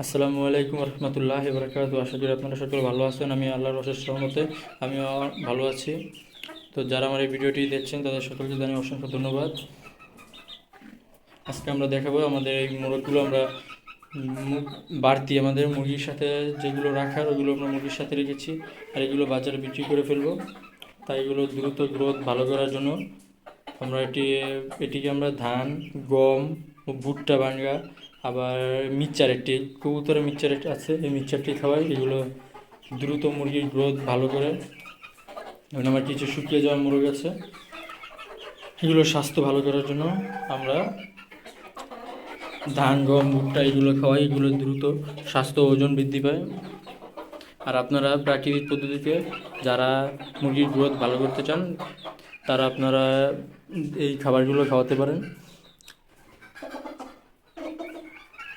আসসালামু আলাইকুম রহমতুল্লাহি বারাকাতুহু। আশা করি আপনারা সকলে ভালো আছেন। আমি আল্লাহর অশেষ রহমতে আমিও ভালো আছি। তো যারা আমার এই ভিডিওটি দেখছেন তাদের সকলকে জানাই অসংখ্য ধন্যবাদ। আজকে আমরা দেখাবো আমাদের এই মোরগগুলো আমরা বাড়তি আমাদের মুরগির সাথে যেগুলো রাখার ওগুলো আমরা মুরগির সাথে রেখেছি, আর এগুলো বাজারে বিক্রি করে ফেলবো। তাই এগুলো দ্রুত গ্রোথ ভালো করার জন্য আমরা এটিকে আমরা ধান, গম ও ভুট্টা ভাঙ্গা, আবার মিক্সচার একটি কবুতরের মিক্সচার আছে, এই মিক্সচারটি খাওয়াই। এগুলো দ্রুত মুরগির গ্রোথ ভালো করে। এবং আমার কিছু শুকিয়ে যাওয়া মুরগ আছে, এগুলোর স্বাস্থ্য ভালো করার জন্য আমরা ধান, গম, ভুট্টা এগুলো খাওয়াই। এগুলো দ্রুত স্বাস্থ্য ওজন বৃদ্ধি পায়। আর আপনারা প্রাকৃতিক পদ্ধতিতে যারা মুরগির গ্রোথ ভালো করতে চান তারা আপনারা এই খাবারগুলো খাওয়াতে পারেন।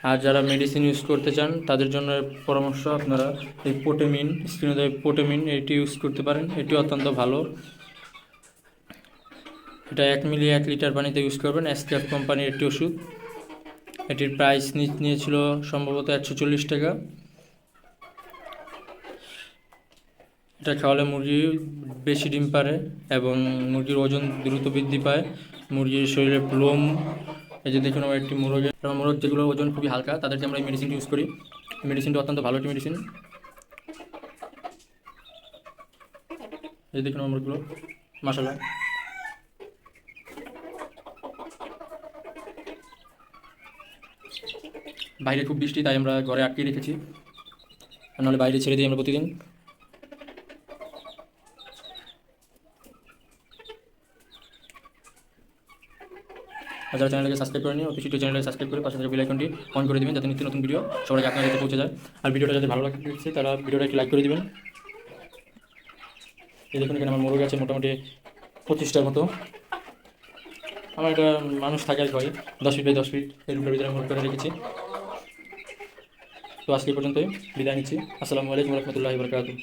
আর যারা মেডিসিন ইউজ করতে চান তাদের জন্য পরামর্শ আপনারা এই পোটেমিন, স্ক্রিনে দেওয়া পোটেমিন, এটি ইউজ করতে পারেন। এটি অত্যন্ত ভালো। এটা 1 মিলি 1 লিটার পানিতে ইউজ করবেন। এসকেএফ কোম্পানির একটি ওষুধ। এটির প্রাইস নিয়েছিল সম্ভবত 140 টাকা। এটা খাওয়ালে মুরগি বেশি ডিম পারে এবং মুরগির ওজন দ্রুত বৃদ্ধি পায়। মুরগির শরীরে লোম, এই যে দেখুন আমার একটি মোরগ যেগুলো ওজন খুবই হালকা তাদেরকে আমরা এই মেডিসিনটি ইউজ করি। মেডিসিনটা অত্যন্ত ভালো একটি মেডিসিন। এই দেখুন আমার মুরগিগুলো মাশাআল্লাহ। বাইরে খুব বৃষ্টি, তাই আমরা ঘরে আটকে রেখেছি, নাহলে বাইরে ছেড়ে দিই আমরা প্রতিদিন। আর যারা চ্যানেলটাকে সাবস্ক্রাইব করেনি অবশ্যই চ্যানেলটাকে সাবস্ক্রাইব করে পাশে থাকা বেল আইকনটি অন করে দেবেন, যাতে নিত্য নতুন ভিডিও সবাই আপনার কাছে পৌঁছে যায়। আর ভিডিওটা যাতে ভালো লাগছে তারা ভিডিওটা একটু লাইক করে দেবেন। এই দেখুন এখানে আমার মোরগ আছে মোটামুটি 25টার মতো। আমার একটা মানুষ থাকে আর হয় 10 ফিট বাই 10 ফিট এই রুমের ভিতরে মোরগ করে রেখেছি। তো আজকে পর্যন্তই বিদায় নিচ্ছি। আসসালামু আলাইকুম রহমতুল্লাহি বারাকাতুহু।